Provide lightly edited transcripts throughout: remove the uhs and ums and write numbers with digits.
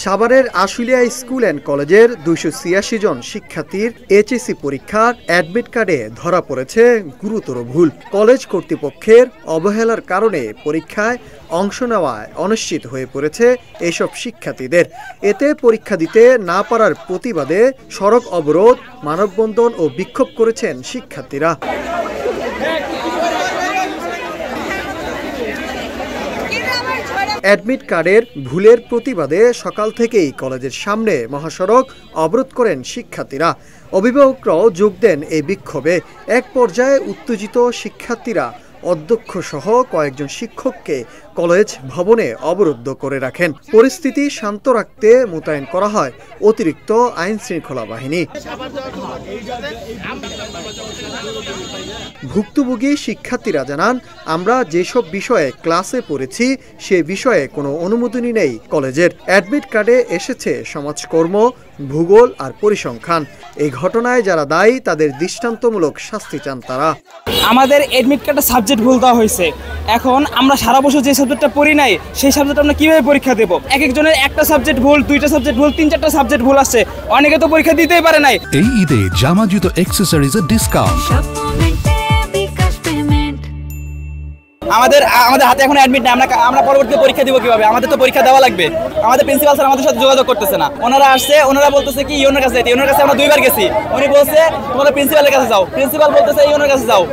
সাভারের Ashulia school and কলেজের 286 জন শিক্ষার্থীর এইচএসসি পরীক্ষার অ্যাডমিট কার্ডে ধরা পড়েছে গুরুতর ভুল। কলেজ কর্তৃপক্ষের অবহেলার কারণে পরীক্ষায় অংশ নেওয়ায় অনিশ্চিত হয়ে পড়েছে এসব শিক্ষার্থীদের। এতে পরীক্ষা দিতে না পারার প্রতিবাদে সড়ক অবরোধ, মানববন্ধন ও বিক্ষোভ করেছেন শিক্ষার্থীরা। অ্যাডমিট কার্ডের ভুলের প্রতিবাদে সকাল থেকেই কলেজের সামনে মহাসড়ক অবরোধ করেন শিক্ষার্থীরা। অভিভাবকরাও যোগ দেন এই বিক্ষোভে। এক পর্যায়ে উত্তেজিত শিক্ষার্থীরা অধ্যক্ষ সহ কয়েকজন শিক্ষককে কলেজ ভবনে অবরুদ্ধ করে রাখেন। পরিস্থিতি শান্ত রাখতে মোতায়েন করা হয় অতিরিক্ত আইন শৃঙ্খলা বাহিনী। ভুক্তভোগী শিক্ষার্থীরা জানান, আমরা যেসব বিষয়ে ক্লাসে পড়েছি সে বিষয়ে কোনো অনুমোদনই নেই কলেজের। অ্যাডমিট কার্ডে এসেছে সমাজকর্ম, ভূগোল আর পরিসংখ্যান। এই ঘটনায় যারা দায়ী তাদের দৃষ্টান্তমূলক শাস্তি চান তারা। আমাদের অ্যাডমিট কার্ডে সাবজেক্ট ভুল দেওয়া হয়েছে। এখন আমরা সারা বছর যে সাবজেক্টটা পড়ি নাই সেই সাবজেক্ট আমরা কিভাবে পরীক্ষা দেব? এক একজনের একটা সাবজেক্ট ভুল, দুইটা সাবজেক্ট ভুল, 3-4টা সাবজেক্ট ভুল আসছে। অনেকে তো পরীক্ষা দিতেই পারে নাই। এই ঈদে জামা জুতো অ্যাকসেসরিজের ডিসকাউন্ট। আমাদের হাতে এখন অ্যাডমিট নাই। আমরা পরবর্তীতে পরীক্ষা দিব কিভাবে? আমাদের তো পরীক্ষা দেওয়া লাগবে। আমাদের প্রিন্সিপাল স্যার আমাদের সাথে যোগাযোগ করতেছে না। ওনারা আসছে, ওনারা বলতেছে কি ইউনোর কাছে যেতে। ইউনোর কাছে আমরা 2বার গেছি। উনি বলছে তোমরা প্রিন্সিপালের কাছে যাও। প্রিন্সিপাল বলতেছে ইউনোর কাছে যাও।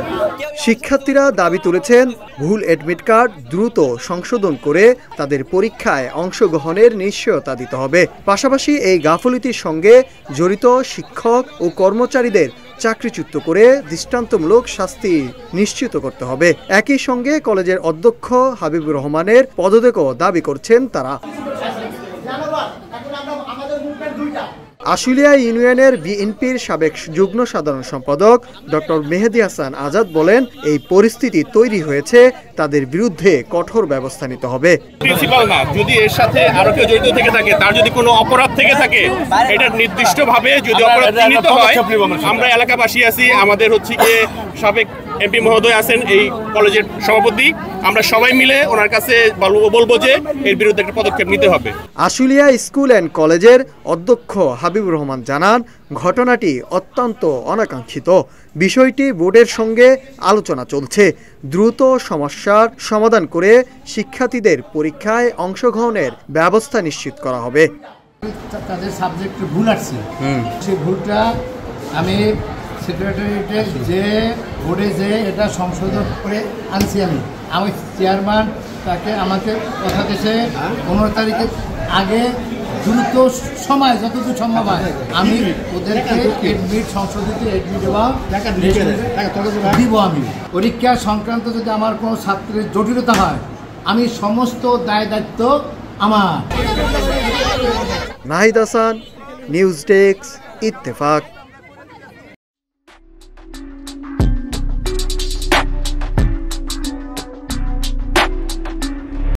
শিক্ষার্থীরা দাবি তুলেছেন, ভুল অ্যাডমিট কার্ড দ্রুত সংশোধন করে তাদের পরীক্ষায় অংশগ্রহণের নিশ্চয়তা দিতে হবে। পাশাপাশি এই গাফিলতির সঙ্গে জড়িত শিক্ষক ও কর্মচারীদের চাকরিচ্যুত করে দৃষ্টান্তমূলক শাস্তি নিশ্চিত করতে হবে। একই সঙ্গে কলেজের অধ্যক্ষ হাবিবুর রহমানের পদত্যাগও দাবি করছেন তারা। আশুলিয়া ইউনিয়নের বিএনপির সাবেক যুগ্ম সাধারণ সম্পাদক ডক্টর মেহেদী হাসান আজাদ বলেন, এই পরিস্থিতি তৈরি হয়েছে, তাদের বিরুদ্ধে কঠোর ব্যবস্থা নিতে হবে। প্রিন্সিপাল না, যদি এর সাথে আরো কেউ জড়িত থেকে থাকে, তার যদি কোনো অপরাধ থেকে থাকে, এটা নির্দিষ্টভাবে যদি অপরাধ চিহ্নিত হয়, আমরা এলাকাবাসী আছি, আমাদের হচ্ছে গিয়ে সাবেক এমপি মহোদয় আছেন এই কলেজের সভাপতি, আমরা সবাই মিলে ওনার কাছে বলবো যে এর বিরুদ্ধে একটা পদক্ষেপ নিতে হবে। আশুলিয়া স্কুল অ্যান্ড কলেজের অধ্যক্ষ হাবিবুর রহমান জানান, ঘটনাটি অত্যন্ত অনাকাঙ্ক্ষিত। বিষয়টি বোর্ডের সঙ্গে আলোচনা চলছে। দ্রুত সমস্যার সমাধান করে শিক্ষার্থীদের পরীক্ষায় অংশগ্রহণের ব্যবস্থা নিশ্চিত করা হবে। তাদের সাবজেক্টে ভুল আসছে, সেই ভুলটা আমি সেক্রেটারিয়েটে যে বোর্ডে যে এটা সংশোধন করে আনছি। আমি চেয়ারম্যান তাকে আমাকে কথা দিয়েছে 15 তারিখের আগে দ্রুত সময় যতটুকু সম্ভব হয় আমি ওদেরকে এডমিট সংশোধিত এডমিট দিব। আমি পরীক্ষা সংক্রান্ত যদি আমার কোনো ছাত্রের জটিলতা হয়, আমি সমস্ত দায় দায়িত্ব আমার। Nahid Hasan, news desk, Ittefaq.